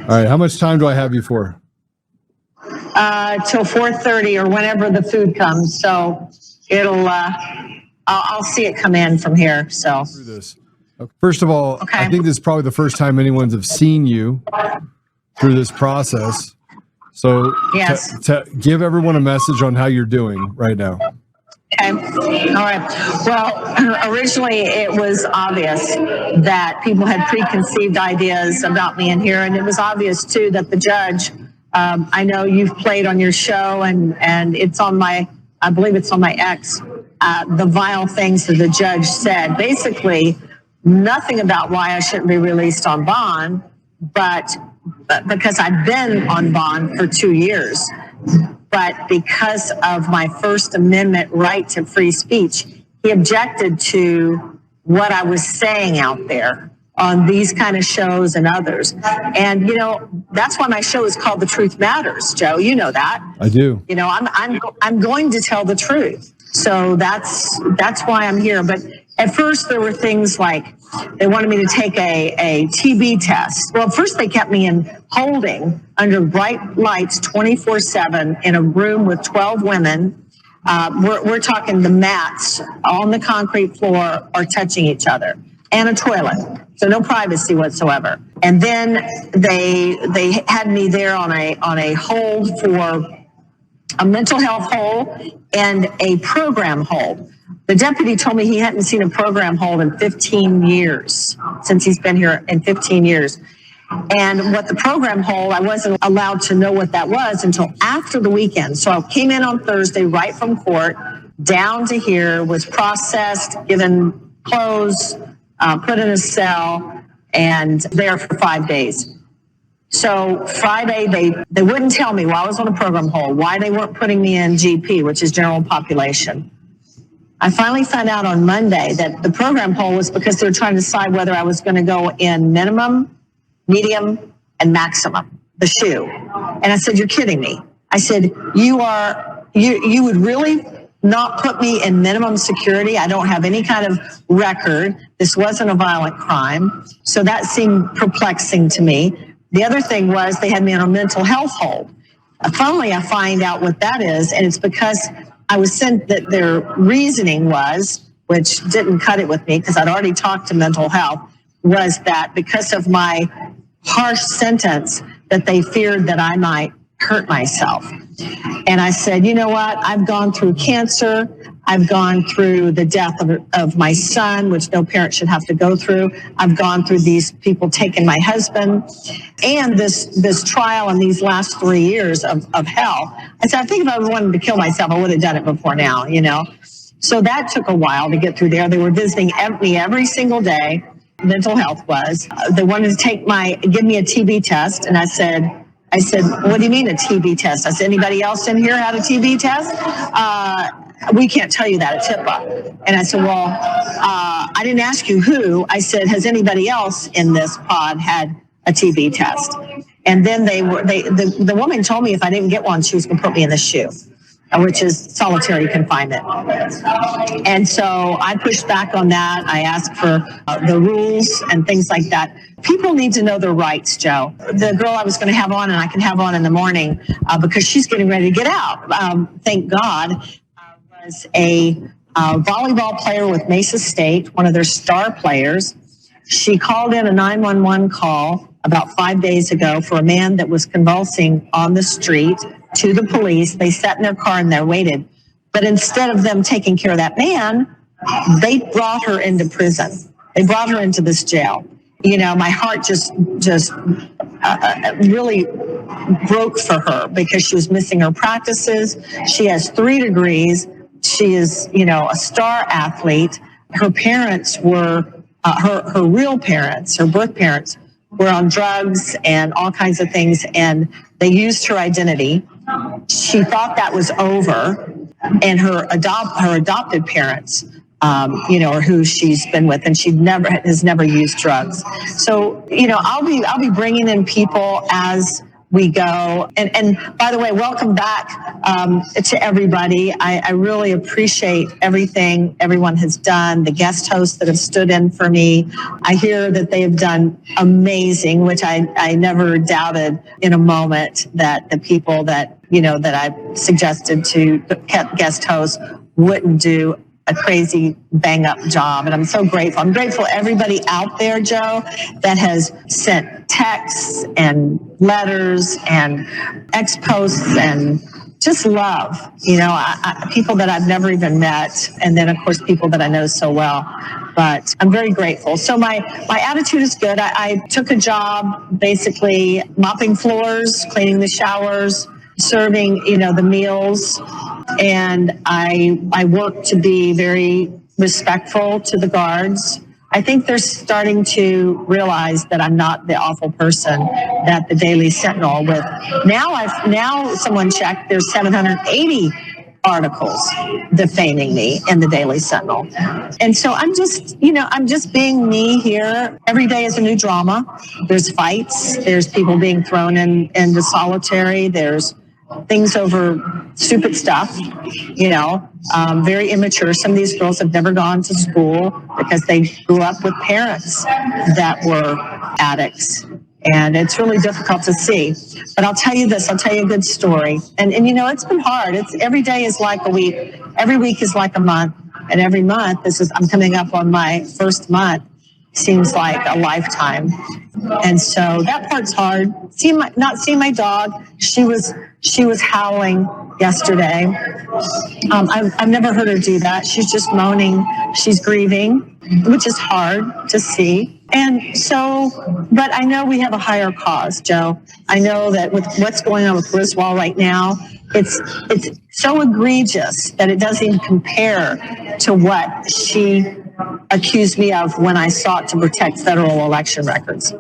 All right. How much time do I have you for? Till 4:30 or whenever the food comes. So it'll, I'll see it come in from here. So through this. First of all, okay. I think this is probably the first time anyone's have seen you through this process. So yes. Give everyone a message on how you're doing right now. Okay. All right. Well, originally it was obvious that people had preconceived ideas about me in here. And it was obvious, too, that the judge, I know you've played on your show and it's on I believe it's on my X, the vile things that the judge said. Basically, nothing about why I shouldn't be released on bond, but because I've been on bond for 2 years. But because of my First Amendment right to free speech, he objected to what I was saying out there on these kind of shows and others. And, that's why my show is called The Truth Matters, Joe. You know that. I do. I'm going to tell the truth. So that's why I'm here. But at first there were things like they wanted me to take a TB test. Well, first they kept me in holding under bright lights 24/7 in a room with 12 women. We're talking the mats on the concrete floor are touching each other and a toilet. So no privacy whatsoever. And then they had me there on a hold for a mental health hold and a program hold. The deputy told me he hadn't seen a program hold in 15 years, since he's been here in 15 years. And what the program hold, I wasn't allowed to know what that was until after the weekend. So I came in on Thursday right from court, down to here, was processed, given clothes, put in a cell, and there for 5 days. So Friday, they wouldn't tell me while I was on a program hold why they weren't putting me in GP, which is general population. I finally found out on Monday that the program hold was because they were trying to decide whether I was going to go in minimum, medium, and maximum, the SHU. And I said, you're kidding me. I said, you would really not put me in minimum security? I don't have any kind of record. This wasn't a violent crime. So that seemed perplexing to me. The other thing was they had me on a mental health hold. Finally, I find out what that is, and it's because I was sent that their reasoning was, which didn't cut it with me because I'd already talked to mental health, was that because of my harsh sentence that they feared that I might hurt myself. And I said, you know what? I've gone through cancer. I've gone through the death of my son, which no parent should have to go through. I've gone through these people taking my husband and this trial in these last 3 years of hell. I said, I think if I wanted to kill myself, I would have done it before now, So that took a while to get through there. They were visiting me every single day. Mental health was. They wanted to give me a TB test. And I said, what do you mean a TB test? I said, anybody else in here had a TB test? We can't tell you that at HIPAA. And I said, well, I didn't ask you who. I said, has anybody else in this pod had a TB test? And then the woman told me if I didn't get one, she was going to put me in the SHU, which is solitary confinement. And so I pushed back on that. I asked for the rules and things like that. People need to know their rights, Joe. The girl I was going to have on, and I can have on in the morning because she's getting ready to get out, thank God, was a volleyball player with Mesa State, one of their star players. She called in a 911 call about 5 days ago for a man that was convulsing on the street to the police. They sat in their car and they waited. But instead of them taking care of that man, they brought her into prison. They brought her into this jail. My heart just really broke for her because she was missing her practices. She has 3 degrees. She is, a star athlete. Her parents were, her real parents, her birth parents, were on drugs and all kinds of things, and they used her identity. She thought that was over, and her adopted parents, or who she's been with, and she has never used drugs. So, I'll be bringing in people as we go. And by the way, welcome back to everybody. I really appreciate everything everyone has done, the guest hosts that have stood in for me. I hear that they have done amazing, which I never doubted in a moment that the people that, that I suggested to guest hosts wouldn't do a crazy bang up job. And I'm so grateful. I'm grateful everybody out there, Joe, that has sent texts and letters and ex posts and just love, people that I've never even met. And then of course, people that I know so well, but I'm very grateful. So my attitude is good. I took a job basically mopping floors, cleaning the showers, serving, the meals. And I work to be very respectful to the guards. I think they're starting to realize that I'm not the awful person that the Daily Sentinel with. Now someone checked, there's 780 articles defaming me in the Daily Sentinel. And so I'm just being me here. Every day is a new drama. There's fights. There's people being thrown into solitary. There's things over stupid stuff, very immature. Some of these girls have never gone to school because they grew up with parents that were addicts. And it's really difficult to see. But I'll tell you this, I'll tell you a good story. And it's been hard. Every day is like a week. Every week is like a month. And every month, I'm coming up on my first month, seems like a lifetime. And so that part's hard. Not seeing my dog. She was howling yesterday. I've never heard her do that. She's just moaning. She's grieving, which is hard to see. And so, but I know we have a higher cause, Joe. I know that with what's going on with Griswold right now, it's so egregious that it doesn't even compare to what she accused me of when I sought to protect federal election records.